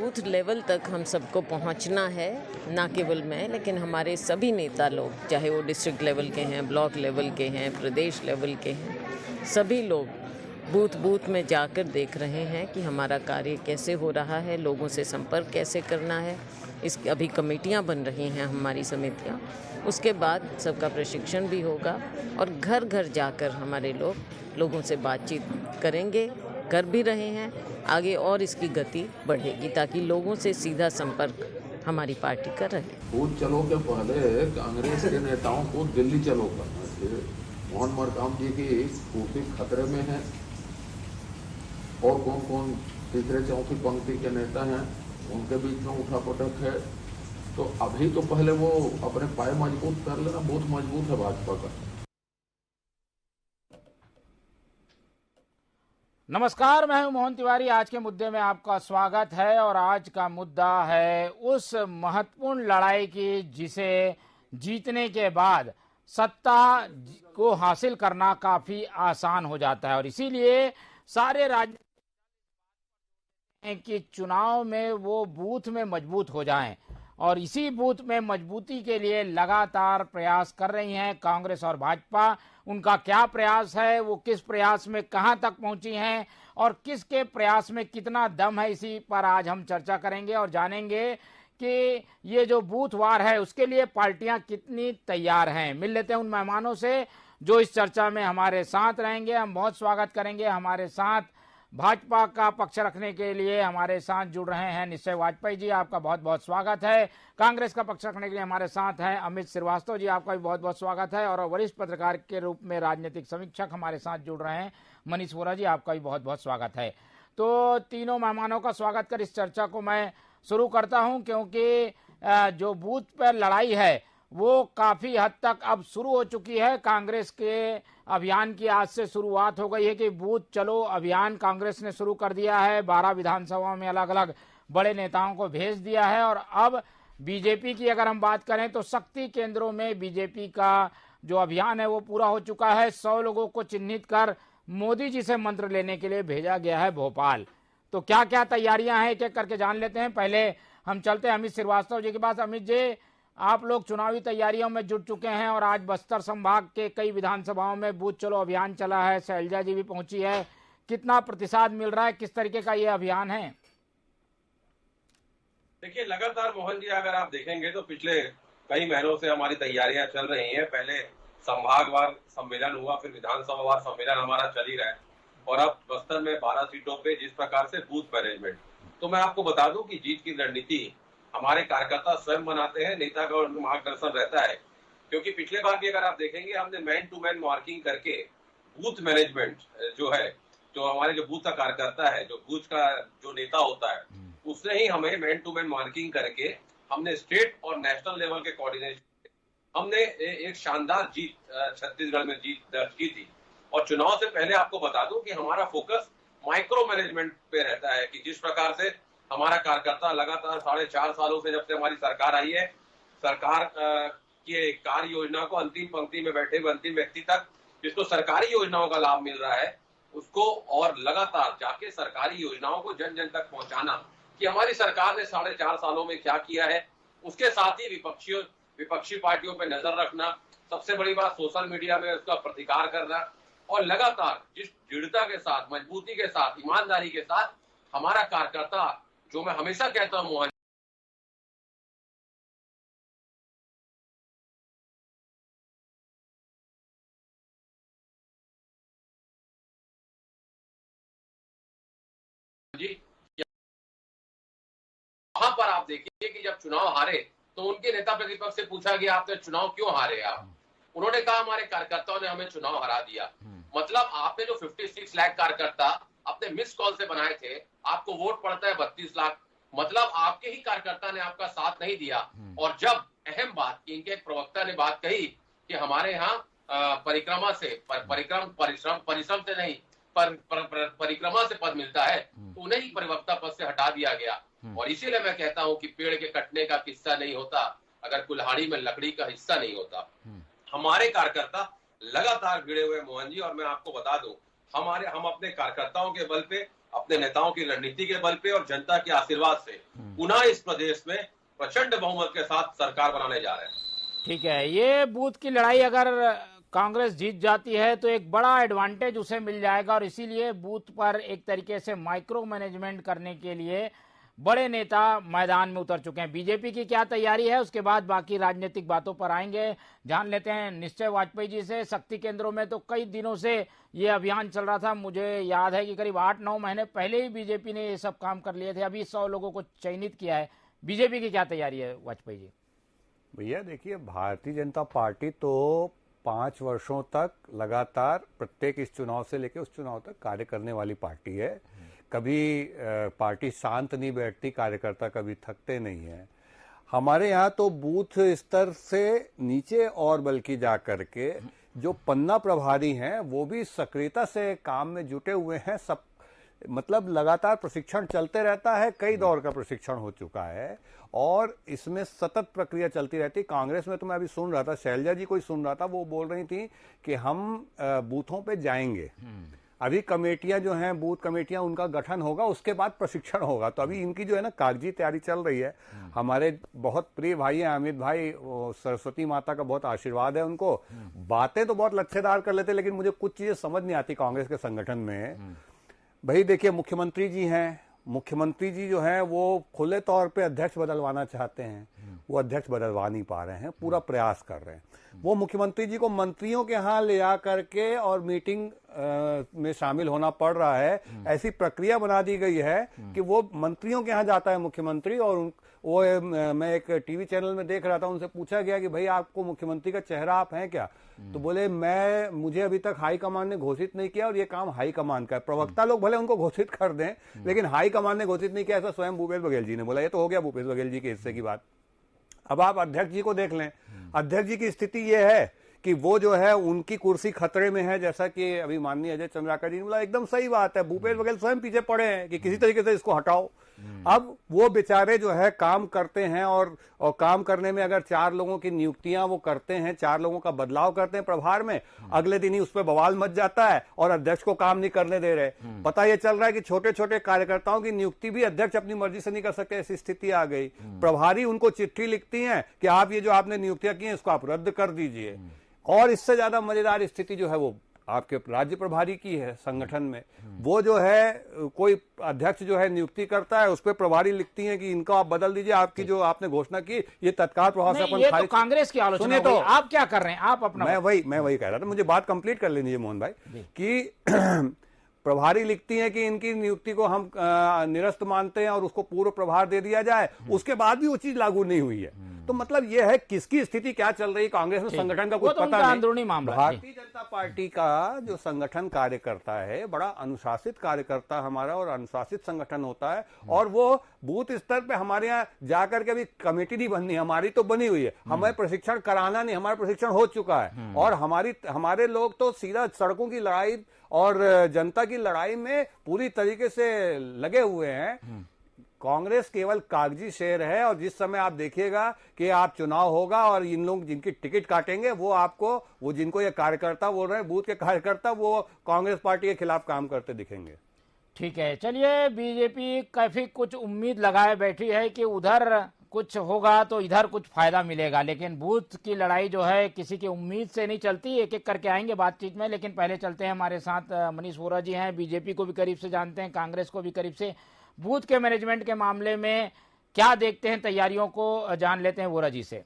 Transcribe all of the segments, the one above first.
Booth level तक हम सबको पहुंचना है, ना केवल मैं लेकिन हमारे सभी नेता लोग, चाहे वो डिस्ट्रिक्ट लेवल के हैं, ब्लॉक लेवल के हैं, प्रदेश लेवल के हैं, सभी लोग बूथ बूथ में जाकर देख रहे हैं कि हमारा कार्य कैसे हो रहा है, लोगों से संपर्क कैसे करना है। इस अभी कमेटियां बन रही हैं, हमारी समितियां। उसके बाद सबका प्रशिक्षण भी होगा और घर घर जाकर हमारे लोगों से बातचीत करेंगे, कर भी रहे हैं। आगे और इसकी गति बढ़ेगी ताकि लोगों से सीधा संपर्क हमारी पार्टी कर रहे। बूथ चलो के पहले कांग्रेस के नेताओं को दिल्ली चलो करना चाहिए। मोहन मरकाम जी की कुर्सी खतरे में है और कौन कौन तीसरे चौथी पंक्ति के नेता हैं उनके बीच में उठापटक है। तो अभी तो पहले वो अपने पाए मजबूत कर लेना, बहुत मजबूत है भाजपा का। नमस्कार, मैं हूं मोहन तिवारी। आज के मुद्दे में आपका स्वागत है और आज का मुद्दा है उस महत्वपूर्ण लड़ाई की जिसे जीतने के बाद सत्ता को हासिल करना काफी आसान हो जाता है और इसीलिए सारे राज्य कि चुनाव में वो बूथ में मजबूत हो जाएं और इसी बूथ में मजबूती के लिए लगातार प्रयास कर रही हैं कांग्रेस और भाजपा। उनका क्या प्रयास है, वो किस प्रयास में कहां तक पहुंची हैं और किसके प्रयास में कितना दम है, इसी पर आज हम चर्चा करेंगे और जानेंगे कि ये जो बूथ वार है उसके लिए पार्टियां कितनी तैयार हैं। मिल लेते हैं उन मेहमानों से जो इस चर्चा में हमारे साथ रहेंगे। हम बहुत स्वागत करेंगे हमारे साथ भाजपा का पक्ष रखने के लिए हमारे साथ जुड़ रहे हैं निश्चय वाजपेयी जी, आपका बहुत बहुत स्वागत है। कांग्रेस का पक्ष रखने के लिए हमारे साथ हैं अमित श्रीवास्तव जी, आपका भी बहुत बहुत स्वागत है। और वरिष्ठ पत्रकार के रूप में राजनीतिक समीक्षक हमारे साथ जुड़ रहे हैं मनीष वोरा जी, आपका भी बहुत बहुत स्वागत है। तो तीनों मेहमानों का स्वागत कर इस चर्चा को मैं शुरू करता हूं क्योंकि जो बूथ पर लड़ाई है वो काफी हद तक अब शुरू हो चुकी है। कांग्रेस के अभियान की आज से शुरुआत हो गई है कि बूथ चलो अभियान कांग्रेस ने शुरू कर दिया है। 12 विधानसभाओं में अलग अलग बड़े नेताओं को भेज दिया है और अब बीजेपी की अगर हम बात करें तो शक्ति केंद्रों में बीजेपी का जो अभियान है वो पूरा हो चुका है। 100 लोगों को चिन्हित कर मोदी जी से मंत्र लेने के लिए भेजा गया है भोपाल। तो क्या क्या तैयारियां हैं एक एक करके जान लेते हैं। पहले हम चलते हैं अमित श्रीवास्तव जी के पास। अमित जी, आप लोग चुनावी तैयारियों में जुट चुके हैं और आज बस्तर संभाग के कई विधानसभाओं में बूथ चलो अभियान चला है, शैलजा जी भी पहुंची है। कितना प्रतिसाद मिल रहा है, किस तरीके का ये अभियान है? देखिए, लगातार मोहन जी अगर आप देखेंगे तो पिछले कई महीनों से हमारी तैयारियां चल रही हैं। पहले संभागवार सम्मेलन हुआ, फिर विधानसभावार सम्मेलन हमारा चल ही रहा है और अब बस्तर में 12 सीटों पे जिस प्रकार से बूथ मैनेजमेंट, तो मैं आपको बता दूं कि जीत की रणनीति हमारे कार्यकर्ता स्वयं बनाते हैं, नेता का मार्गदर्शन रहता है। क्योंकि पिछले बार भी अगर आप देखेंगे हमने मैन टू मैन मार्किंग करके बूथ मैनेजमेंट जो है, जो हमारे जो बूथ का कार्यकर्ता है, जो बूथ का जो नेता होता है, उसने ही हमें मैन टू मैन मार्किंग करके हमने स्टेट और नेशनल लेवल के कोऑर्डिनेशन हमने एक शानदार जीत छत्तीसगढ़ में जीत दर्ज की थी। और चुनाव से पहले आपको बता दूं कि हमारा फोकस माइक्रो मैनेजमेंट पे रहता है कि जिस प्रकार से हमारा कार्यकर्ता लगातार 4.5 सालों से जब से हमारी सरकार आई है, सरकार की कार्य योजना को अंतिम पंक्ति में बैठे हुए अंतिम व्यक्ति तक जिसको सरकारी योजनाओं का लाभ मिल रहा है उसको और लगातार जाके सरकारी योजनाओं को जन जन तक पहुंचाना कि हमारी सरकार ने 4.5 सालों में क्या किया है। उसके साथ ही विपक्षी पार्टियों पर नजर रखना, सबसे बड़ी बात सोशल मीडिया में उसका प्रतिकार करना और लगातार जिस दृढ़ता के साथ, मजबूती के साथ, ईमानदारी के साथ हमारा कार्यकर्ता, जो मैं हमेशा कहता हूं मोहन जी, वहां पर आप देखिए कि जब चुनाव हारे तो उनके नेता प्रतिपक्ष से पूछा गया आपने चुनाव क्यों हारे आप, उन्होंने कहा हमारे कार्यकर्ताओं ने हमें चुनाव हरा दिया। मतलब आपने जो 56 लाख कार्यकर्ता अपने मिस कॉल से बनाए थे, आपको वोट पड़ता है 32 लाख, मतलब आपके ही कार्यकर्ता ने आपका साथ नहीं दिया। और जब अहम बात कि इनके एक प्रवक्ता ने बात कही कि हमारे यहाँ परिक्रमा से परिश्रम से नहीं परिक्रमा से पद मिलता है, तो उन्हें ही प्रवक्ता पद से हटा दिया गया। और इसीलिए मैं कहता हूं कि पेड़ के कटने का किस्सा नहीं होता अगर कुल्हाड़ी में लकड़ी का हिस्सा नहीं होता। हमारे कार्यकर्ता लगातार भिड़े हुए मोहन जी, और मैं आपको बता दूं हम अपने कार्यकर्ताओं के बल पे, अपने नेताओं की रणनीति के बल पे और जनता के आशीर्वाद से पुनः इस प्रदेश में प्रचंड बहुमत के साथ सरकार बनाने जा रहे हैं। ठीक है, ये बूथ की लड़ाई अगर कांग्रेस जीत जाती है तो एक बड़ा एडवांटेज उसे मिल जाएगा और इसीलिए बूथ पर एक तरीके से माइक्रो मैनेजमेंट करने के लिए बड़े नेता मैदान में उतर चुके हैं। बीजेपी की क्या तैयारी है, उसके बाद बाकी राजनीतिक बातों पर आएंगे। जान लेते हैं निश्चय वाजपेयी जी से। शक्ति केंद्रों में तो कई दिनों से ये अभियान चल रहा था, मुझे याद है कि करीब 8-9 महीने पहले ही बीजेपी ने ये सब काम कर लिए थे। अभी 100 लोगों को चयनित किया है। बीजेपी की क्या तैयारी है वाजपेयी जी? भैया देखिए, भारतीय जनता पार्टी तो 5 वर्षों तक लगातार प्रत्येक इस चुनाव से लेकर उस चुनाव तक कार्य करने वाली पार्टी है। कभी पार्टी शांत नहीं बैठती, कार्यकर्ता कभी थकते नहीं है। हमारे यहाँ तो बूथ स्तर से नीचे और बल्कि जा करके जो पन्ना प्रभारी हैं वो भी सक्रियता से काम में जुटे हुए हैं। सब मतलब लगातार प्रशिक्षण चलते रहता है, कई दौर का प्रशिक्षण हो चुका है और इसमें सतत प्रक्रिया चलती रहती। कांग्रेस में तो मैं अभी सुन रहा था, शैलजा जी को ही सुन रहा था, वो बोल रही थी कि हम बूथों पे जाएंगे। अभी कमेटियां जो हैं, बूथ कमेटियां, उनका गठन होगा, उसके बाद प्रशिक्षण होगा। तो अभी इनकी जो है ना कागजी तैयारी चल रही है। हमारे बहुत प्रिय भाई हैं अमित भाई, सरस्वती माता का बहुत आशीर्वाद है उनको। बातें तो बहुत लच्छेदार कर लेते, लेकिन मुझे कुछ चीजें समझ नहीं आती कांग्रेस के संगठन में। भाई देखिए, मुख्यमंत्री जी हैं, मुख्यमंत्री जी जो हैं वो खुले तौर पे अध्यक्ष बदलवाना चाहते हैं, वो अध्यक्ष बदलवा नहीं पा रहे हैं, पूरा प्रयास कर रहे हैं। वो मुख्यमंत्री जी को मंत्रियों के यहाँ ले आ करके और मीटिंग में शामिल होना पड़ रहा है। ऐसी प्रक्रिया बना दी गई है कि वो मंत्रियों के यहाँ जाता है मुख्यमंत्री। और मैं एक टीवी चैनल में देख रहा था, उनसे पूछा गया कि भाई आपको मुख्यमंत्री का चेहरा आप हैं क्या? तो बोले मुझे अभी तक हाईकमान ने घोषित नहीं किया और ये काम हाईकमान का है। प्रवक्ता लोग भले उनको घोषित कर दें, लेकिन हाईकमान ने घोषित नहीं किया, ऐसा स्वयं भूपेश बघेल जी ने बोला। ये तो हो गया भूपेश बघेल जी के हिस्से की बात। अब आप अध्यक्ष जी को देख लें, अध्यक्ष जी की स्थिति ये है कि वो जो है उनकी कुर्सी खतरे में है, जैसा कि अभी माननीय अजय चंद्राकर जी ने बोला, एकदम सही बात है। भूपेश बघेल स्वयं पीछे पड़े हैं कि किसी तरीके से इसको हटाओ। अब वो बेचारे जो है काम करते हैं और काम करने में अगर 4 लोगों की नियुक्तियां वो करते हैं, 4 लोगों का बदलाव करते हैं प्रभार में, अगले दिन ही उस पर बवाल मच जाता है और अध्यक्ष को काम नहीं करने दे रहे। पता ये चल रहा है कि छोटे छोटे कार्यकर्ताओं की नियुक्ति भी अध्यक्ष अपनी मर्जी से नहीं कर सकते, ऐसी स्थिति आ गई। प्रभारी उनको चिट्ठी लिखती हैं कि आप ये जो आपने नियुक्तियां की हैं इसको आप रद्द कर दीजिए। और इससे ज्यादा मजेदार स्थिति जो है वो आपके राज्य प्रभारी की है संगठन में। वो जो है कोई अध्यक्ष जो है नियुक्ति करता है, उस पर प्रभारी लिखती हैं कि इनको आप बदल दीजिए, आपकी जो आपने घोषणा की ये तत्काल प्रभाव से अपन खारिज। तो कांग्रेस की आलोचना तो आप क्या कर रहे हैं? आप अपना मैं वही कह रहा था, मुझे बात कंप्लीट कर लेनी है मोहन भाई कि प्रभारी लिखती हैं कि इनकी नियुक्ति को हम निरस्त मानते हैं और उसको पूर्व प्रभार दे दिया जाए। उसके बाद भी वो चीज लागू नहीं हुई है। तो मतलब ये है किसकी स्थिति क्या चल रही है कांग्रेस में, संगठन का कुछ पता नहीं। अंदरूनी मामला। भारतीय जनता पार्टी का जो संगठन कार्यकर्ता है, बड़ा अनुशासित कार्यकर्ता हमारा और अनुशासित संगठन होता है। और वो बूथ स्तर पे हमारे यहाँ जाकर के अभी कमेटी नहीं बननी, हमारी तो बनी हुई है। हमें प्रशिक्षण कराना नहीं, हमारा प्रशिक्षण हो चुका है। और हमारे लोग तो सीधा सड़कों की लड़ाई और जनता की लड़ाई में पूरी तरीके से लगे हुए हैं। कांग्रेस केवल कागजी शेर है। और जिस समय आप देखिएगा कि आप चुनाव होगा और इन लोग जिनकी टिकट काटेंगे वो जिनको ये कार्यकर्ता बोल रहे हैं, बूथ के कार्यकर्ता, वो कांग्रेस पार्टी के खिलाफ काम करते दिखेंगे। ठीक है, चलिए, बीजेपी काफी कुछ उम्मीद लगाए बैठी है कि उधर कुछ होगा तो इधर कुछ फायदा मिलेगा, लेकिन बूथ की लड़ाई जो है किसी की उम्मीद से नहीं चलती। एक एक करके आएंगे बातचीत में, लेकिन पहले चलते हैं, हमारे साथ मनीष वोरा जी हैं, बीजेपी को भी करीब से जानते हैं, कांग्रेस को भी करीब से। बूथ के मैनेजमेंट के मामले में क्या देखते हैं, तैयारियों को जान लेते हैं वोरा जी से।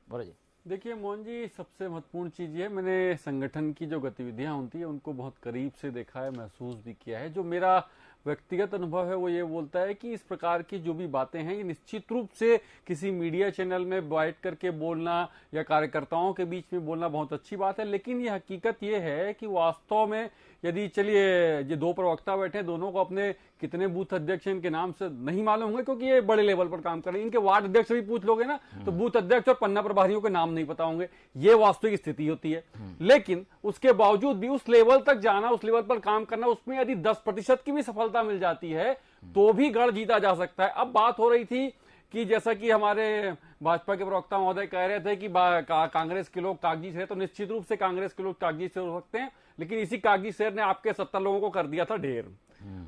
वोरा जी, देखिए मोहन जी, सबसे महत्वपूर्ण चीज ये, मैंने संगठन की जो गतिविधियां होती है उनको बहुत करीब से देखा है, महसूस भी किया है। जो मेरा व्यक्तिगत अनुभव है वो ये बोलता है कि इस प्रकार की जो भी बातें हैं ये निश्चित रूप से किसी मीडिया चैनल में बैठ करके बोलना या कार्यकर्ताओं के बीच में बोलना बहुत अच्छी बात है, लेकिन ये हकीकत ये है कि वास्तव में यदि चलिए ये 2 प्रवक्ता बैठे, दोनों को अपने कितने बूथ अध्यक्ष इनके नाम से नहीं मालूम होंगे, क्योंकि ये बड़े लेवल पर काम कर रहे हैं। इनके वार्ड अध्यक्ष भी पूछ लोगे ना तो बूथ अध्यक्ष और पन्ना प्रभारियों के नाम नहीं पता होंगे। ये वास्तविक स्थिति होती है। लेकिन उसके बावजूद भी उस लेवल तक जाना, उस लेवल पर काम करना, उसमें यदि 10% की भी सफलता मिल जाती है तो भी गढ़ जीता जा सकता है। अब बात हो रही थी कि जैसा कि हमारे भाजपा के प्रवक्ता महोदय कह रहे थे कि कांग्रेस के लोग कागजी शेर, तो निश्चित रूप से कांग्रेस के लोग कागजी शेर हो सकते हैं, लेकिन इसी कागजी शेर ने आपके 70 लोगों को कर दिया था ढेर।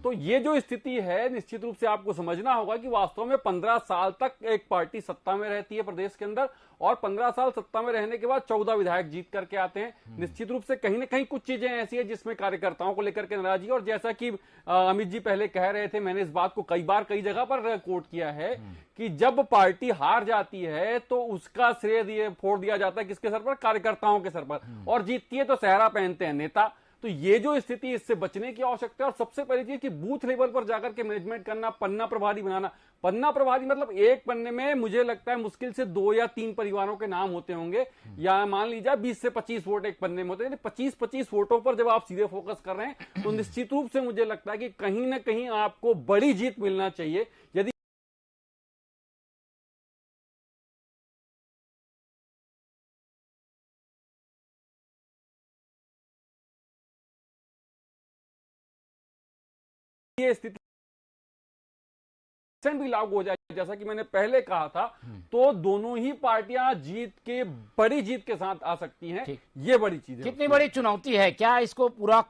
तो ये जो स्थिति है निश्चित रूप से आपको समझना होगा कि वास्तव में 15 साल तक एक पार्टी सत्ता में रहती है प्रदेश के अंदर, और 15 साल सत्ता में रहने के बाद 14 विधायक जीत करके आते हैं। निश्चित रूप से कहीं ना कहीं कुछ चीजें ऐसी है जिसमें कार्यकर्ताओं को लेकर के नाराजगी, और जैसा कि अमित जी पहले कह रहे थे, मैंने इस बात को कई बार कई जगह पर कोट किया है कि जब पार्टी हार जाती है तो उसका श्रेय फोड़ दिया जाता है किसके सर पर? कार्यकर्ताओं के सर पर, और जीतती है तो सहरा पहनते हैं नेता। तो ये जो स्थिति, इससे बचने की आवश्यकता है। और सबसे पहली चीज कि बूथ लेवल पर जाकर के मैनेजमेंट करना, पन्ना प्रभारी बनाना। पन्ना प्रभारी मतलब एक पन्ने में मुझे लगता है मुश्किल से 2 या 3 परिवारों के नाम होते होंगे, या मान लीजिए 20 से 25 वोट एक पन्ने में होते हैं। 25-25 वोटों पर जब आप सीधे फोकस कर रहे हैं तो निश्चित रूप से मुझे लगता है कि कहीं ना कहीं आपको बड़ी जीत मिलना चाहिए। यदि ये स्थिति भी लागू हो जाए जैसा कि मैंने पहले कहा था, तो दोनों ही पार्टियां जीत के, बड़ी जीत के साथ आ सकती हैं। ये बड़ी चीज है। कितनी बड़ी चुनौती है, क्या इसको पूरा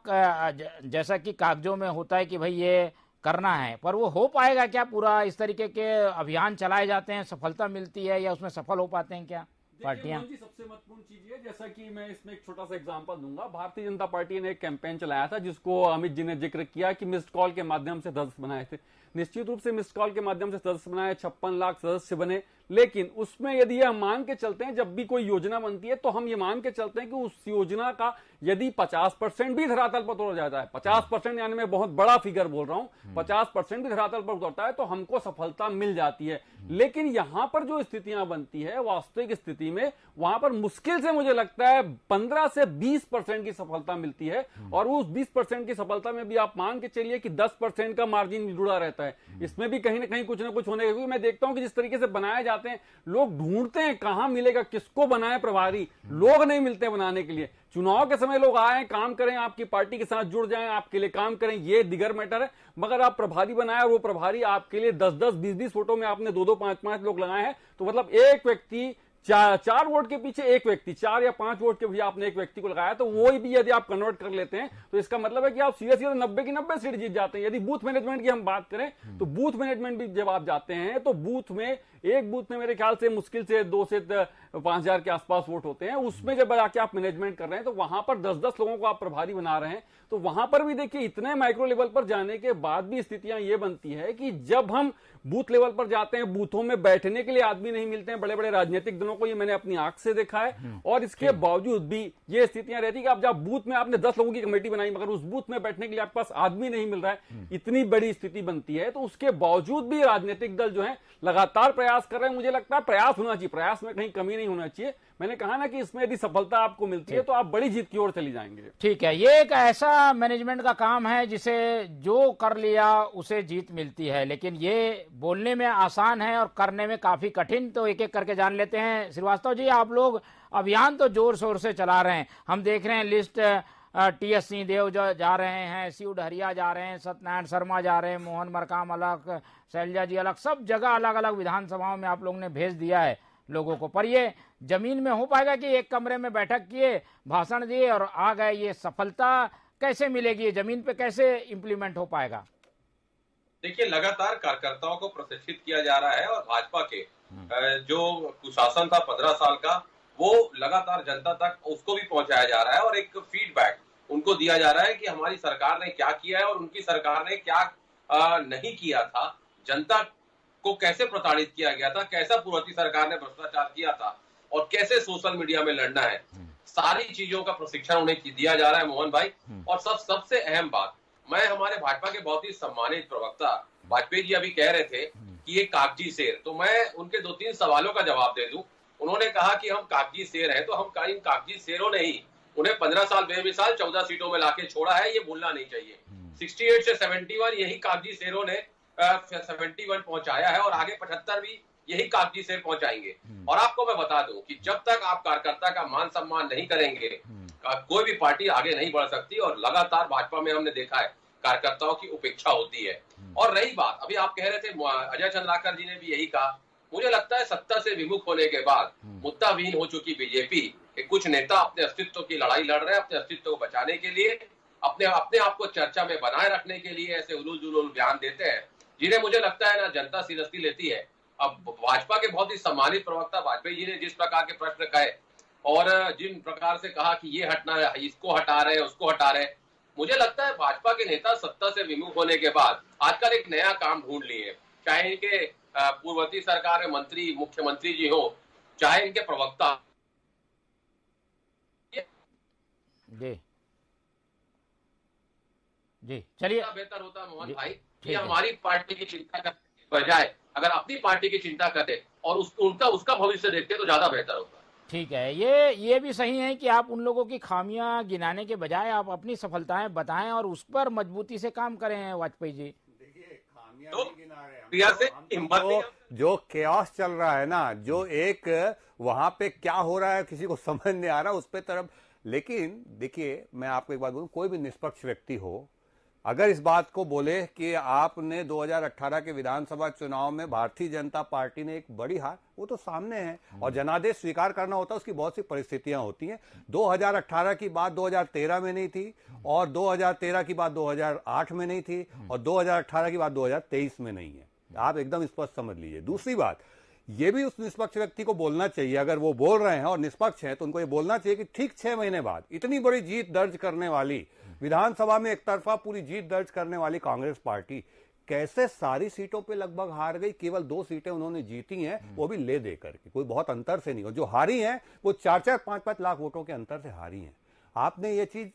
जैसा कि कागजों में होता है कि भाई ये करना है, पर वो हो पाएगा क्या? पूरा इस तरीके के अभियान चलाए जाते हैं, सफलता मिलती है या उसमें सफल हो पाते हैं क्या पार्टियां? सबसे महत्वपूर्ण चीज है, जैसा कि मैं इसमें एक छोटा सा एग्जांपल दूंगा। भारतीय जनता पार्टी ने एक कैंपेन चलाया था जिसको अमित जी ने जिक्र किया कि मिस्ड कॉल के माध्यम से सदस्य बनाए थे। निश्चित रूप से मिस्ड कॉल के माध्यम से सदस्य बनाए, 56 लाख सदस्य बने, लेकिन उसमें यदि हम मान के चलते हैं, जब भी कोई योजना बनती है तो हम ये मान के चलते हैं कि उस योजना का यदि 50% भी धरातल पर उतर जाता है, 50% यानी मैं बहुत बड़ा फिगर बोल रहा हूं, 50% भी धरातल पर उतरता है तो हमको सफलता मिल जाती है। लेकिन यहां पर जो स्थितियां बनती है वास्तविक स्थिति में, वहां पर मुश्किल से मुझे लगता है 15 से 20% की सफलता मिलती है, और उस 20% की सफलता में भी आप मान के चलिए कि 10% का मार्जिन जुड़ा रहता है। इसमें भी कहीं ना कहीं कुछ ना कुछ होने, क्योंकि मैं देखता हूं कि जिस तरीके से बनाए जाते हैं, लोग ढूंढते हैं कहां मिलेगा, किसको बनाए प्रभारी, लोग नहीं मिलते बनाने के लिए। चुनाव के समय लोग आए, काम करें, आपकी पार्टी के साथ जुड़ जाएं, आपके लिए काम करें, ये दिगर मैटर है। मगर आप प्रभारी बनाए और वो प्रभारी आपके लिए 10-10, 20-20 वोटों में आपने 2-2, 5-5 लोग लगाए हैं, तो मतलब एक व्यक्ति 4 वोट के पीछे एक व्यक्ति, 4 या 5 वोट के भी आपने एक व्यक्ति को लगाया, तो वो भी यदि आप कन्वर्ट कर लेते हैं तो इसका मतलब है कि आप सीधे सीधे 90 की 90 सीट जीत जाते हैं। यदि बूथ मैनेजमेंट की हम बात करें तो बूथ मैनेजमेंट भी जब आप जाते हैं तो बूथ में, एक बूथ में मेरे ख्याल से मुश्किल से 2 से 5,000 के आसपास वोट होते हैं। उसमें जब जाके आप मैनेजमेंट कर रहे हैं तो वहां पर 10-10 लोगों को आप प्रभारी बना रहे हैं, तो वहां पर भी देखिए इतने माइक्रो लेवल पर जाने के बाद भी स्थितियां ये बनती है कि जब हम बूथ लेवल पर जाते हैं, बूथों में बैठने के लिए आदमी नहीं मिलते हैं बड़े बड़े राजनीतिक दलों को, ये मैंने अपनी आंख से देखा है। और इसके बावजूद भी ये स्थितियां रहती है कि आप जब बूथ में आपने 10 लोगों की कमेटी बनाई, मगर उस बूथ में बैठने के लिए आपके पास आदमी नहीं मिल रहा है, इतनी बड़ी स्थिति बनती है। तो उसके बावजूद भी राजनीतिक दल जो है लगातार प्रयास कर रहे हैं। मुझे लगता है प्रयास होना चाहिए, प्रयास में कहीं कमी नहीं होना चाहिए। मैंने कहा ना कि इसमें यदि सफलता आपको मिलती है तो आप बड़ी जीत की ओर चली जाएंगे। ठीक है, ये एक ऐसा मैनेजमेंट का काम है जिसे जो कर लिया उसे जीत मिलती है, लेकिन ये बोलने में आसान है और करने में काफी कठिन। तो एक एक करके जान लेते हैं। श्रीवास्तव जी, आप लोग अभियान तो जोर शोर से चला रहे हैं, हम देख रहे हैं लिस्ट टी.एस. सिंहदेव जो जा रहे हैं, शिव डहरिया जा रहे हैं, सत्यनारायण शर्मा जा रहे हैं, मोहन मरकाम अलग, शैलजा जी अलग, सब जगह अलग अलग विधानसभाओं में आप लोगों ने भेज दिया है लोगों को। पर ये जमीन में हो पाएगा कि एक कमरे में बैठक किए, भाषण दिए और आ गए? ये सफलता कैसे मिलेगी, ये जमीन पे कैसे इम्प्लीमेंट हो पाएगा? देखिए, लगातार कार्यकर्ताओं को प्रशिक्षित किया जा रहा है और भाजपा के जो कुशासन था 15 साल का, वो लगातार जनता तक उसको भी पहुंचाया जा रहा है और एक फीडबैक उनको दिया जा रहा है कि हमारी सरकार ने क्या किया है और उनकी सरकार ने क्या नहीं किया था, जनता को कैसे प्रताड़ित किया गया था, कैसा पूर्ववर्ती सरकार ने भ्रष्टाचार किया था और कैसे सोशल मीडिया में लड़ना है, सारी चीजों का प्रशिक्षण उन्हें दिया जा रहा है मोहन भाई। और सबसे अहम बात, मैं हमारे भाजपा के बहुत ही सम्मानित प्रवक्ता वाजपेयी जी अभी कह रहे थे कि ये कागजी शेर, तो मैं उनके 2-3 सवालों का जवाब दे दूं। उन्होंने कहा कि हम कागजी शेर हैं, तो हम इन कागजी शेरों ने ही उन्हें 15 साल बेमिसाल 14 सीटों में लाके छोड़ा है, ये भूलना नहीं चाहिए। 68 से 71 यही कागजी शेरों ने 71 पहुंचाया है और आगे 75 भी यही कागजी शेर पहुंचाएंगे। और आपको मैं बता दूं कि जब तक आप कार्यकर्ता का मान सम्मान नहीं करेंगे, कोई भी पार्टी आगे नहीं बढ़ सकती। और लगातार भाजपा में हमने देखा है कार्यकर्ताओं की उपेक्षा होती है। और रही बात, अभी आप कह रहे थे, अजय चंद्राकर जी ने भी यही कहा, मुझे लगता है सत्ता से विमुख होने के बाद मुद्दाविहीन हो चुकी बीजेपी के कुछ नेता अपने अस्तित्व की लड़ाई लड़ रहे हैं, अपने अस्तित्व को बचाने के लिए। अपने अपने आप को चर्चा में बनाए रखने के लिए ऐसे उलूल जुलूल बयान देते हैं, जिन्हें मुझे लगता है ना जनता सीरियसली लेती है। अब भाजपा के बहुत ही सम्मानित प्रवक्ता वाजपेयी जी ने जिस प्रकार के प्रश्न कहे और जिन प्रकार से कहा कि ये हटना है, इसको हटा रहे हैं, उसको हटा रहे हैं, मुझे लगता है भाजपा के नेता सत्ता से विमुख होने के बाद आजकल एक नया काम ढूंढ लिए, चाहे इनके पूर्ववर्ती सरकार में मंत्री मुख्यमंत्री जी हो, चाहे इनके प्रवक्ता। जी चलिए, बेहतर होता मोहन भाई कि हमारी पार्टी की चिंता करने के बजाय अगर अपनी पार्टी की चिंता करते और उसका भविष्य देखते तो ज्यादा बेहतर होता। ठीक है, ये भी सही है कि आप उन लोगों की खामियां गिनाने के बजाय आप अपनी सफलताएं बताएं और उस पर मजबूती से काम करें। वाजपेयी जी देखिए, खामियां तो नहीं गिना रहे हम, क्रिया से हिम्मत नहीं। जो केओस चल रहा है ना, जो एक वहां पे क्या हो रहा है किसी को समझ नहीं आ रहा उस पे तरफ। लेकिन देखिए, मैं आपको एक बात बोलूं, कोई भी निष्पक्ष व्यक्ति हो, अगर इस बात को बोले कि आपने 2018 के विधानसभा चुनाव में भारतीय जनता पार्टी ने एक बड़ी हार, वो तो सामने है और जनादेश स्वीकार करना होता है, उसकी बहुत सी परिस्थितियां होती हैं। 2018 की बात 2013 में नहीं थी और 2013 की बात 2008 में नहीं थी और 2018 की बात 2023 में नहीं है। आप एकदम स्पष्ट समझ लीजिए। दूसरी बात, ये भी उस निष्पक्ष व्यक्ति को बोलना चाहिए, अगर वो बोल रहे हैं और निष्पक्ष हैं तो उनको ये बोलना चाहिए कि ठीक 6 महीने बाद इतनी बड़ी जीत दर्ज करने वाली, विधानसभा में एक तरफा पूरी जीत दर्ज करने वाली कांग्रेस पार्टी कैसे सारी सीटों पे लगभग हार गई। केवल 2 सीटें उन्होंने जीती हैं, वो भी ले दे करके, कोई बहुत अंतर से नहीं। और जो हारी हैं वो 4-4, 5-5 लाख वोटों के अंतर से हारी हैं। आपने ये चीज,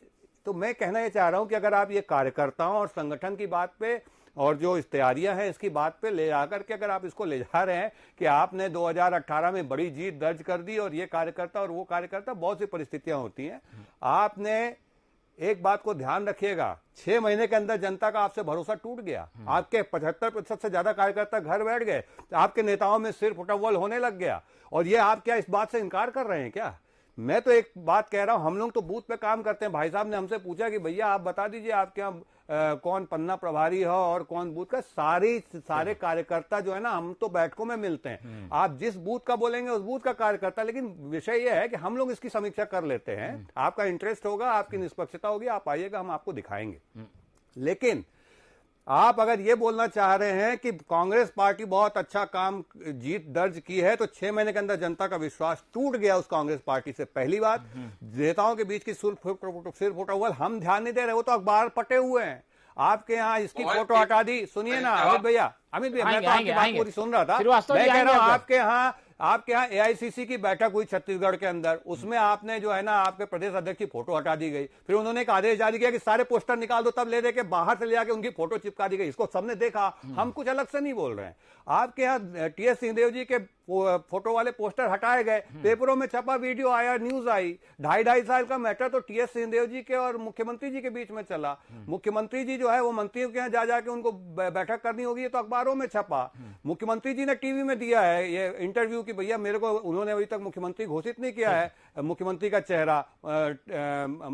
तो मैं कहना ये चाह रहा हूं कि अगर आप ये कार्यकर्ताओं और संगठन की बात पे और जो तैयारियां हैं इसकी बात पे ले जाकर के अगर आप इसको ले जा रहे हैं कि आपने 2018 में बड़ी जीत दर्ज कर दी और ये कार्यकर्ता और वो कार्यकर्ता, बहुत सी परिस्थितियां होती हैं। आपने एक बात को ध्यान रखिएगा, 6 महीने के अंदर जनता का आपसे भरोसा टूट गया। आपके 75% से ज्यादा कार्यकर्ता घर बैठ गए, आपके नेताओं में सिर फुटबॉल होने लग गया। और ये आप क्या इस बात से इनकार कर रहे हैं क्या? मैं तो एक बात कह रहा हूं, हम लोग तो बूथ पे काम करते हैं। भाई साहब ने हमसे पूछा कि भैया आप बता दीजिए आपके यहाँ कौन पन्ना प्रभारी हो और कौन बूथ का, सारे कार्यकर्ता जो है ना, हम तो बैठकों में मिलते हैं। आप जिस बूथ का बोलेंगे उस बूथ का कार्यकर्ता। लेकिन विषय यह है कि हम लोग इसकी समीक्षा कर लेते हैं। आपका इंटरेस्ट होगा, आपकी निष्पक्षता होगी, आप आइएगा, हम आपको दिखाएंगे। लेकिन आप अगर ये बोलना चाह रहे हैं कि कांग्रेस पार्टी बहुत अच्छा काम जीत दर्ज की है तो 6 महीने के अंदर जनता का विश्वास टूट गया उस कांग्रेस पार्टी से। पहली बात, नेताओं के बीच की सिर फुटबॉल हम ध्यान नहीं दे रहे, वो तो अखबार पटे हुए हैं। आपके यहाँ इसकी फोटो हटा दी। सुनिए ना अमित भैया, मैं तो आपकी बात पूरी सुन रहा था। मैं कह रहा हूँ आपके यहाँ एआईसीसी की बैठक हुई छत्तीसगढ़ के अंदर, उसमें आपने जो है ना आपके प्रदेश अध्यक्ष की फोटो हटा दी गई। फिर उन्होंने एक आदेश जारी किया कि सारे पोस्टर निकाल दो, तब ले दे के बाहर से ले आके उनकी फोटो चिपका दी गई। इसको सबने देखा, हम कुछ अलग से नहीं बोल रहे हैं। आपके यहाँ टीएस सिंहदेव जी के फोटो वाले पोस्टर हटाए गए, पेपरों में छपा, वीडियो आया, न्यूज आई। 2.5 साल का मैटर तो टीएस सिंहदेव जी के और मुख्यमंत्री जी के बीच में चला। मुख्यमंत्री जी जो है वो मंत्रियों के यहाँ जा के उनको बैठक करनी होगी, तो अखबारों में छपा। मुख्यमंत्री जी ने टीवी में दिया है ये इंटरव्यू कि भैया मेरे को, उन्होंने अभी तक मुख्यमंत्री घोषित नहीं किया है, मुख्यमंत्री का चेहरा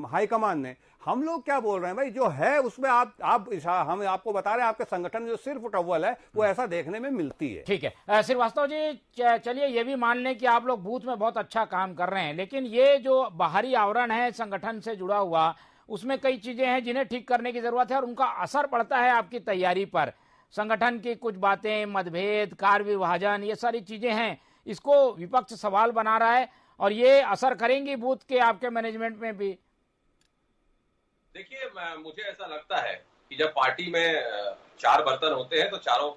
हाईकमान ने। हम लोग क्या बोल रहे हैं भाई, जो है उसमें हम आपको बता रहे हैं, आपके संगठन जो सिर्फ अव्वल है वो ऐसा देखने में मिलती है। ठीक है श्रीवास्तव जी, चलिए ये भी मान लें कि आप लोग बूथ में बहुत अच्छा काम कर रहे हैं, लेकिन ये जो बाहरी आवरण है संगठन से जुड़ा हुआ, उसमें कई चीजें हैं जिन्हें ठीक करने की जरूरत है और उनका असर पड़ता है आपकी तैयारी पर। संगठन की कुछ बातें, मतभेद, कार्य विभाजन, ये सारी चीजें हैं, इसको विपक्ष सवाल बना रहा है और ये असर करेंगी बूथ के आपके मैनेजमेंट में भी। देखिए, मुझे ऐसा लगता है कि जब पार्टी में 4 बर्तन होते हैं तो चारों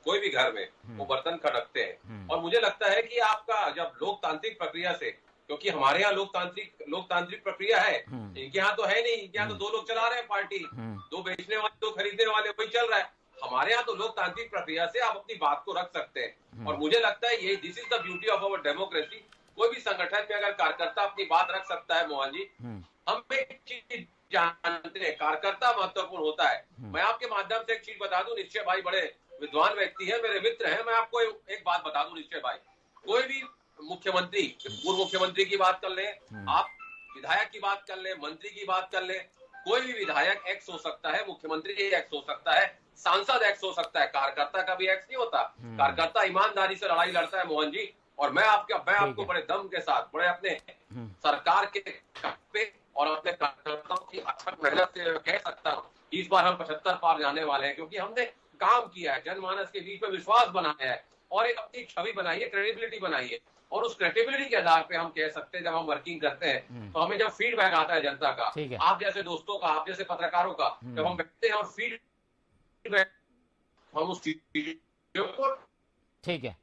कोई भी घर में वो बर्तन खड़कते हैं। और मुझे लगता है कि आपका जब लोकतांत्रिक प्रक्रिया से, क्योंकि हमारे यहाँ लोकतांत्रिक प्रक्रिया है, इनके यहाँ तो है नहीं। इनके यहाँ तो 2 लोग चला रहे हैं पार्टी, 2 बेचने वाले, 2 खरीदने वाले, वही चल रहा है। हमारे यहाँ तो लोकतांत्रिक प्रक्रिया से आप अपनी बात को रख सकते हैं। और मुझे लगता है ये this is the beauty of our democracy. कोई भी संगठन में अगर कार्यकर्ता अपनी बात रख सकता है, मोहन जी, हम एक चीज जानते हैं, कार्यकर्ता महत्वपूर्ण होता है। मैं आपके माध्यम से एक चीज बता दूं, निश्चय भाई बड़े विद्वान व्यक्ति है, मेरे मित्र हैं, मैं आपको एक बात बता दूं निश्चय भाई, कोई भी मुख्यमंत्री, पूर्व मुख्यमंत्री की बात कर ले, आप विधायक की बात कर ले, मंत्री की बात कर ले, कोई भी विधायक एक्स हो सकता है, मुख्यमंत्री एक्स हो सकता है, सांसद एक्स हो सकता है, कार्यकर्ता का भी एक्स नहीं होता। कार्यकर्ता ईमानदारी से लड़ाई लड़ता है मोहन जी। और मैं आपको बड़े दम के साथ, बड़े अपने सरकार के पे और अपने कार्यकर्ताओं की अथक मेहनत से कह सकता हूँ इस बार हम 75 पार जाने वाले हैं, क्योंकि हमने काम किया है, जनमानस के बीच में विश्वास बनाया है और एक अपनी छवि बनाई है, क्रेडिबिलिटी बनाई है। और उस क्रेडिबिलिटी के आधार पे हम कह सकते हैं, जब हम वर्किंग करते हैं तो हमें जब फीडबैक आता है जनता का, आप जैसे दोस्तों का, आप जैसे पत्रकारों का, जब हम बैठते हैं और फीडबैक हम उस चीजों को, ठीक है।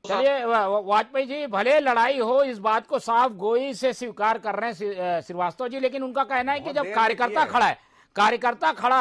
चलिए वाजपेयी जी, भले लड़ाई हो, इस बात को साफ गोई से स्वीकार कर रहे हैं श्रीवास्तव जी, लेकिन उनका कहना है कि जब कार्यकर्ता खड़ा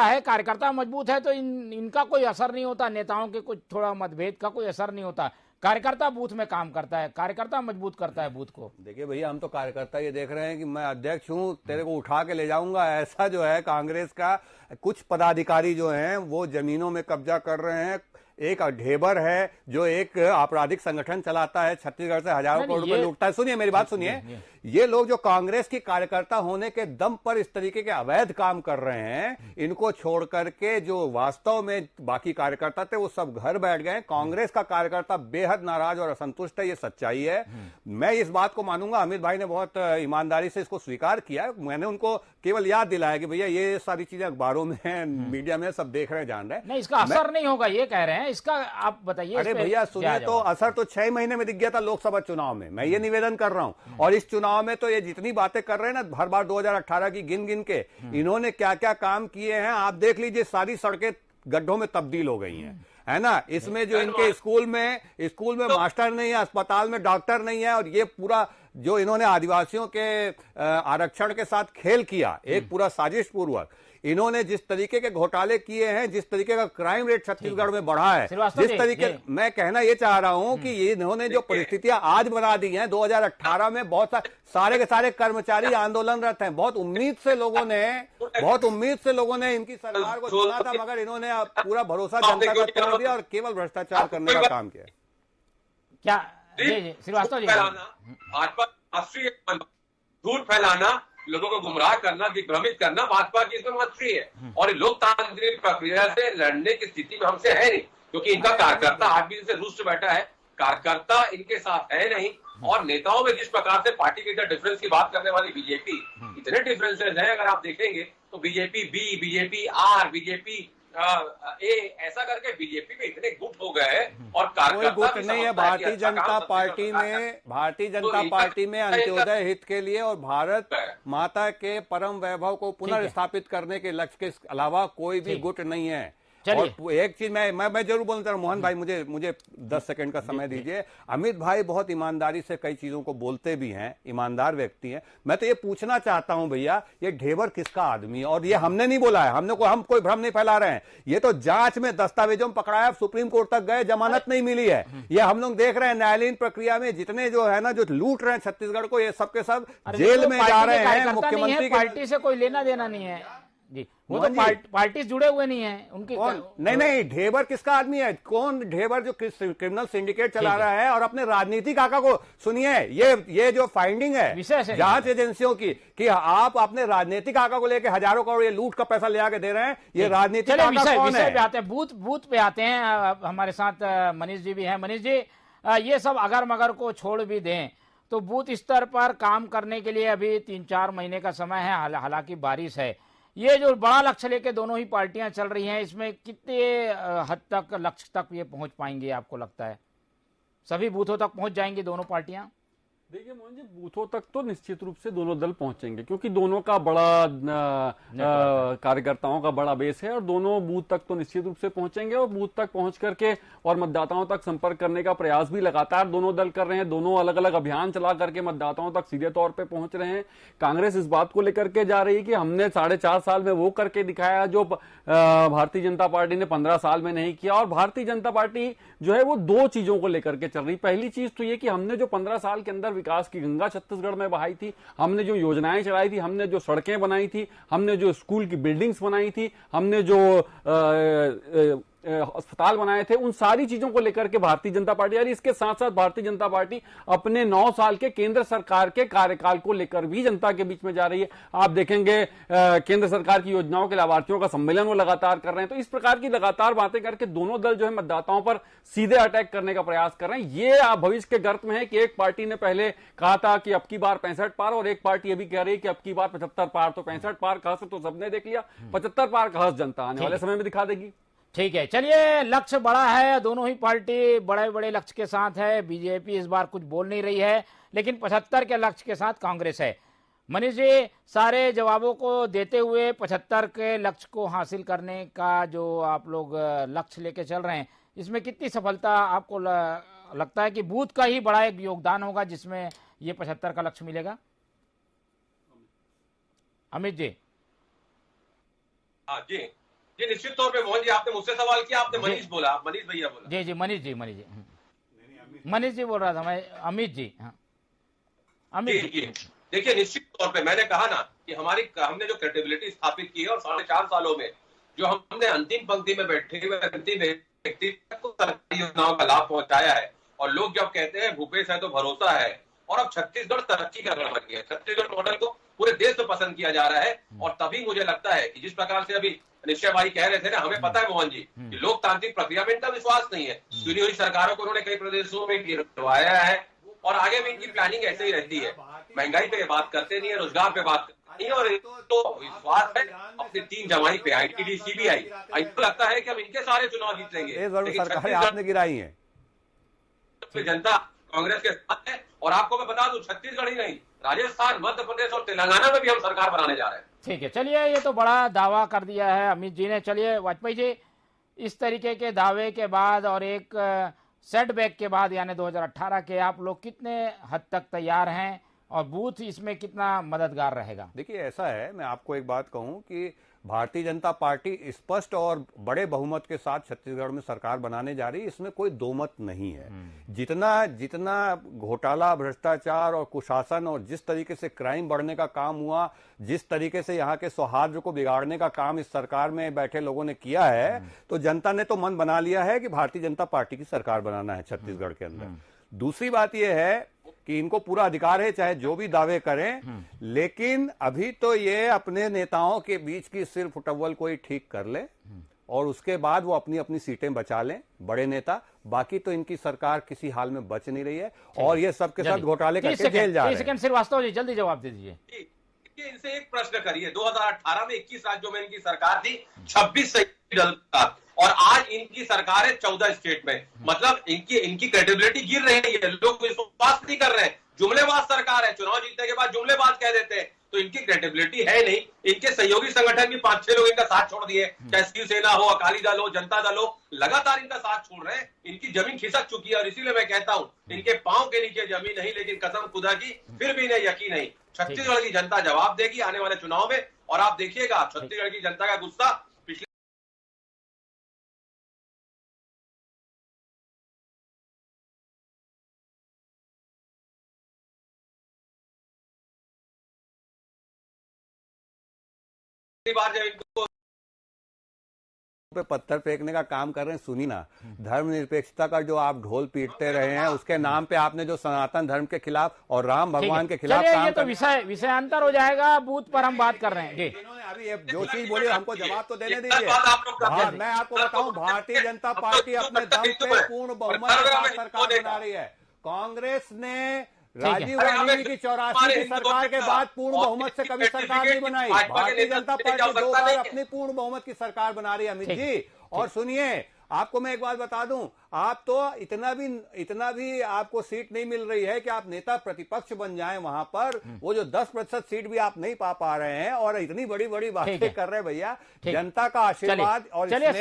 है, कार्यकर्ता मजबूत है तो इनका कोई असर नहीं होता, नेताओं के कुछ थोड़ा मतभेद का कोई असर नहीं होता, कार्यकर्ता बूथ में काम करता है, कार्यकर्ता मजबूत करता है बूथ को। देखिए भैया, हम तो कार्यकर्ता ये देख रहे हैं कि मैं अध्यक्ष हूं, तेरे को उठा के ले जाऊंगा, ऐसा जो है कांग्रेस का कुछ पदाधिकारी जो हैं वो जमीनों में कब्जा कर रहे हैं। एक ढेबर है जो एक आपराधिक संगठन चलाता है, छत्तीसगढ़ से हजारों करोड़ रुपए लूटता है। सुनिए मेरी बात सुनिए, ये लोग जो कांग्रेस की कार्यकर्ता होने के दम पर इस तरीके के अवैध काम कर रहे हैं, इनको छोड़ करके जो वास्तव में बाकी कार्यकर्ता थे वो सब घर बैठ गए। कांग्रेस का कार्यकर्ता बेहद नाराज और असंतुष्ट है, ये सच्चाई है। मैं इस बात को मानूंगा, अमित भाई ने बहुत ईमानदारी से इसको स्वीकार किया। मैंने उनको केवल याद दिलाया कि भैया ये सारी चीजें अखबारों में है, मीडिया में सब देख रहे हैं, जान रहे हैं। नहीं, इसका असर नहीं होगा ये कह रहे हैं, इसका आप बताइए। अरे भैया सुनिए, तो असर तो 6 महीने में दिख गया था लोकसभा चुनाव में। मैं ये निवेदन कर रहा हूं, और इस चुनाव में तो ये जितनी बातें कर रहे हैं ना हर बार 2018 की गिन गिन के, इन्होंने क्या क्या काम किए हैं आप देख लीजिए। सारी सड़कें गड्ढों में तब्दील हो गई हैं, है ना। इसमें जो इनके स्कूल में मास्टर नहीं है, अस्पताल में डॉक्टर नहीं है, और ये पूरा जो इन्होंने आदिवासियों के आरक्षण के साथ खेल किया, एक पूरा साजिश पूर्वक, इन्होंने जिस तरीके के घोटाले किए हैं, जिस तरीके का क्राइम रेट छत्तीसगढ़ में बढ़ा है, जिस तरीके, मैं कहना ये चाह रहा हूं कि इन्होंने जो परिस्थितियां आज बना दी हैं, 2018 में बहुत सारे के सारे कर्मचारी आंदोलनरत हैं। बहुत उम्मीद से लोगों ने इनकी सरकार को चुना था, मगर इन्होंने पूरा भरोसा जनता का तोड़ दिया और केवल भ्रष्टाचार करने का काम किया। क्या श्रीवास्तव जी, राष्ट्रीय झूठ फैलाना, लोगों को गुमराह करना, दिग्भ्रमित करना भाजपा की इसमें मंत्री है, और लोकतांत्रिक प्रक्रिया से लड़ने की स्थिति में हमसे है नहीं, क्योंकि इनका कार्यकर्ता आज भी इनसे रुष्ट बैठा है, कार्यकर्ता इनके साथ है नहीं। और नेताओं में जिस प्रकार से पार्टी के डिफरेंस की बात करने वाली बीजेपी, इतने डिफरेंसेज हैं अगर आप देखेंगे तो BJP B, BJP R, BJP A, ऐसा करके बीजेपी में इतने गुट हो गए। और कोई गुट नहीं है भारतीय जनता पार्टी में अंत्योदय हित के लिए और भारत माता के परम वैभव को पुनर्स्थापित करने के लक्ष्य के अलावा कोई भी गुट नहीं है। और एक चीज मैं जरूर बोलना चाह रहा हूं, मोहन भाई मुझे 10 सेकंड का समय दीजिए। अमित भाई बहुत ईमानदारी से कई चीजों को बोलते भी हैं, ईमानदार व्यक्ति हैं। मैं तो ये पूछना चाहता हूं भैया, ये ढेबर किसका आदमी, और ये हमने नहीं बोला है, हम कोई भ्रम नहीं फैला रहे हैं, ये तो जांच में दस्तावेजों में पकड़ा है, सुप्रीम कोर्ट तक गए, जमानत नहीं मिली है। ये हम लोग देख रहे हैं न्यायालयीन प्रक्रिया में जितने जो है ना, जो लूट रहे हैं छत्तीसगढ़ को, ये सबके सब जेल में जा रहे हैं। मुख्यमंत्री पार्टी से कोई लेना देना नहीं है जी, वो तो पार्टी जुड़े हुए नहीं है उनके। नहीं, ढेबर किसका आदमी है? कौन ढेबर जो क्रिमिनल सिंडिकेट चला रहा है? और अपने राजनीतिक आका को सुनिए, ये जो फाइंडिंग है जांच एजेंसियों की कि आप अपने राजनीतिक आका को लेकर हजारों करोड़ ये लूट का पैसा ले आके दे रहे हैं, ये राजनीतिक आका कौन है? पे आते हैं, बूथ पे आते हैं। हमारे साथ मनीष जी भी हैं। मनीष जी, ये सब अगर मगर को छोड़ भी दें तो बूथ स्तर पर काम करने के लिए अभी 3-4 महीने का समय है, हालांकि बारिश है। ये जो बड़ा लक्ष्य लेके दोनों ही पार्टियां चल रही हैं, इसमें कितने हद तक लक्ष्य तक ये पहुंच पाएंगे आपको लगता है? सभी बूथों तक पहुंच जाएंगी दोनों पार्टियां? देखिए मोहन जी, बूथों तक तो निश्चित रूप से दोनों दल पहुंचेंगे, क्योंकि दोनों का बड़ा कार्यकर्ताओं का बड़ा बेस है, और दोनों बूथ तक तो निश्चित रूप से पहुंचेंगे। और बूथ तक पहुंच करके और मतदाताओं तक संपर्क करने का प्रयास भी लगातार दोनों दल कर रहे हैं। दोनों अलग अलग अभियान चला करके मतदाताओं तक सीधे तौर पर पहुंच रहे हैं। कांग्रेस इस बात को लेकर के जा रही है कि हमने 4.5 साल में वो करके दिखाया जो भारतीय जनता पार्टी ने 15 साल में नहीं किया। और भारतीय जनता पार्टी जो है वो 2 चीजों को लेकर के चल रही। पहली चीज तो ये कि हमने जो 15 साल के अंदर विकास की गंगा छत्तीसगढ़ में बहाई थी, हमने जो योजनाएं चलाई थी, हमने जो सड़कें बनाई थी, हमने जो स्कूल की बिल्डिंग्स बनाई थी, हमने जो अस्पताल बनाए थे, उन सारी चीजों को लेकर के भारतीय जनता पार्टी आ रही है। इसके साथ साथ भारतीय जनता पार्टी अपने 9 साल के केंद्र सरकार के कार्यकाल को लेकर भी जनता के बीच में जा रही है। आप देखेंगे केंद्र सरकार की योजनाओं के लाभार्थियों का सम्मेलन वो लगातार कर रहे हैं। तो इस प्रकार की लगातार बातें करके दोनों दल जो है मतदाताओं पर सीधे अटैक करने का प्रयास कर रहे हैं। ये भविष्य के गर्त में है कि एक पार्टी ने पहले कहा था कि अब की बार 65 पार, और एक पार्टी अभी कह रही है कि अब की बार 75 पार। तो 65 पार का हस तो सबने देख लिया, 75 पार का हस जनता आने वाले समय में दिखा देगी। ठीक है, चलिए, लक्ष्य बड़ा है, दोनों ही पार्टी बड़े बड़े लक्ष्य के साथ है। बीजेपी इस बार कुछ बोल नहीं रही है, लेकिन 75 के लक्ष्य के साथ कांग्रेस है। मनीष जी, सारे जवाबों को देते हुए 75 के लक्ष्य को हासिल करने का जो आप लोग लक्ष्य लेके चल रहे हैं, इसमें कितनी सफलता आपको लगता है कि बूथ का ही बड़ा एक योगदान होगा जिसमें ये 75 का लक्ष्य मिलेगा? अमित जी। हाँ जी, ये निश्चित तौर पे मोहन जी, आपने मुझसे सवाल किया, आपने मनीष बोला, मनीष भैया बोला। जी जी, मनीष जी मनीष जी बोल रहा था मैं, अमित जी। हाँ, अमित जी। देखिए, निश्चित तौर पे मैंने कहा ना कि हमने जो क्रेडिबिलिटी स्थापित की है, और 4.5 सालों में जो हमने अंतिम पंक्ति में बैठे हुए अंतिम व्यक्ति को सरकारी योजनाओं का लाभ पहुंचाया है, और लोग जब कहते हैं भूपेश है तो भरोसा है, और अब छत्तीसगढ़ तरक्की का बन गया है। छत्तीसगढ़ मॉडल को पूरे देश में पसंद किया जा रहा है। और तभी मुझे लगता है कि जिस प्रकार से अभी निश्चय भाई कह रहे थे ना, हमें पता है मोहन जी कि लोकतांत्रिक प्रक्रिया में इनका विश्वास नहीं है। चुनी हुई सरकारों को उन्होंने कई प्रदेशों में गिरवाया है, और आगे भी इनकी प्लानिंग ऐसे ही रहती है। महंगाई पे बात करते नहीं है, रोजगार पे बात करते नहीं है, और तो विश्वास है अपनी 3 जमाई पे, आईटीडी, सीबीआई। तो लगता है कि हम इनके सारे चुनाव जीत लेंगे, लेकिन सरकारें आपने गिराई है, जनता कांग्रेस के साथ है। और आपको मैं बता दूं, छत्तीसगढ़ ही नहीं, राजस्थान, मध्य प्रदेश और तेलंगाना में भी हम सरकार बनाने जा रहे हैं। ठीक है, चलिए, ये तो बड़ा दावा कर दिया है अमित जी ने। चलिए वाजपेयी जी, इस तरीके के दावे के बाद और एक सेटबैक के बाद, यानी 2018 के, आप लोग कितने हद तक तैयार हैं और बूथ इसमें कितना मददगार रहेगा? देखिए, ऐसा है, मैं आपको एक बात कहूं कि भारतीय जनता पार्टी स्पष्ट और बड़े बहुमत के साथ छत्तीसगढ़ में सरकार बनाने जा रही है, इसमें कोई दो मत नहीं है। जितना घोटाला, भ्रष्टाचार और कुशासन और जिस तरीके से क्राइम बढ़ने का काम हुआ, जिस तरीके से यहाँ के सौहार्द को बिगाड़ने का काम इस सरकार में बैठे लोगों ने किया है, तो जनता ने तो मन बना लिया है कि भारतीय जनता पार्टी की सरकार बनाना है छत्तीसगढ़ के अंदर। दूसरी बात यह है कि इनको पूरा अधिकार है चाहे जो भी दावे करें, लेकिन अभी तो ये अपने नेताओं के बीच की सिर्फ फुटबॉल को ही ठीक कर ले, और उसके बाद वो अपनी अपनी सीटें बचा लें, बड़े नेता। बाकी तो इनकी सरकार किसी हाल में बच नहीं रही है, और ये सबके साथ घोटाले करके जेल जा रहे हैं। श्रीवास्तव जी, जल्दी जवाब दे दीजिए। इनसे एक प्रश्न करिए, 2018 में 21 राज्यों में इनकी सरकार थी, 26 दल था, और आज इनकी सरकार है 14 स्टेट में। मतलब इनकी क्रेडिबिलिटी गिर रही है, लोग विश्वास नहीं कर रहे हैं। जुमलेबाज सरकार है, चुनाव जीतने के बाद जुमलेबाज कह देते हैं, तो इनकी क्रेडिबिलिटी है नहीं। इनके सहयोगी संगठन भी 5-6 लोग इनका साथ छोड़ दिए, चाहे शिवसेना हो, अकाली दल हो, जनता दल हो, लगातार इनका साथ छोड़ रहे हैं। इनकी जमीन खिसक चुकी है, और इसीलिए मैं कहता हूं, इनके पांव के नीचे जमीन नहीं, लेकिन कसम खुदा की फिर भी इन्हें यकीन नहीं। छत्तीसगढ़ की जनता जवाब देगी आने वाले चुनाव में, और आप देखिएगा छत्तीसगढ़ की जनता का गुस्सा बार जब इनको पे पत्थर फेंकने का काम कर रहे हैं। सुनी ना, धर्मनिरपेक्षता का जो आप ढोल पीटते रहे हैं, उसके नाम पे आपने जो सनातन धर्म के खिलाफ और राम भगवान के खिलाफ काम ये तो विषयांतर हो जाएगा, बूथ पर हम बात कर रहे हैं जी। अभी जो चीज बोली हमको जवाब तो देने दीजिए। मैं आपको बताऊं, भारतीय जनता पार्टी अपने दम पे पूर्ण बहुमत के साथ सरकार बना रही है। कांग्रेस ने राजीव गांधी की 84 की सरकार के बाद पूर्ण बहुमत से कभी सरकार नहीं बनाई। भारतीय जनता पार्टी 2 बार अपनी पूर्ण बहुमत की सरकार बना रही है अमित जी। और सुनिए, आपको मैं एक बात बता दूं, आप तो इतना भी आपको सीट नहीं मिल रही है कि आप नेता प्रतिपक्ष बन जाएं वहां पर। वो जो 10% सीट भी आप नहीं पा रहे हैं, और इतनी बड़ी बड़ी बातें कर रहे हैं भैया। जनता का आशीर्वाद और चलिए,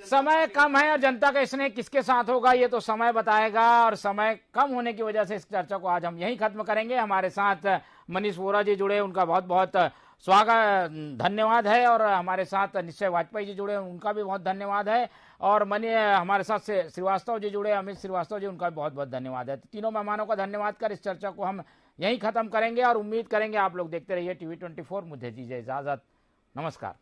समय कम है, और जनता का स्नेह किसके साथ होगा ये तो समय बताएगा, और समय कम होने की वजह से इस चर्चा को आज हम यहीं खत्म करेंगे। हमारे साथ मनीष वोरा जी जुड़े, उनका बहुत बहुत स्वागत, धन्यवाद है। और हमारे साथ निश्चय वाजपेयी जी जुड़े, उनका भी बहुत धन्यवाद है। और हमारे साथ से श्रीवास्तव जी जुड़े, अमित श्रीवास्तव जी, उनका भी बहुत बहुत धन्यवाद है। तीनों मेहमानों का धन्यवाद कर इस चर्चा को हम यहीं खत्म करेंगे, और उम्मीद करेंगे आप लोग देखते रहिए टीवी 24। मुझे दीजिए इजाजत, नमस्कार।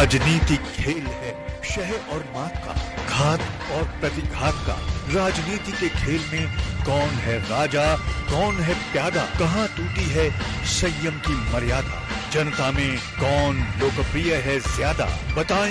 राजनीति खेल है शह और मात का, घात और प्रतिघात का। राजनीति के खेल में कौन है राजा, कौन है प्यादा, कहाँ टूटी है संयम की मर्यादा, जनता में कौन लोकप्रिय है ज्यादा, बताएं।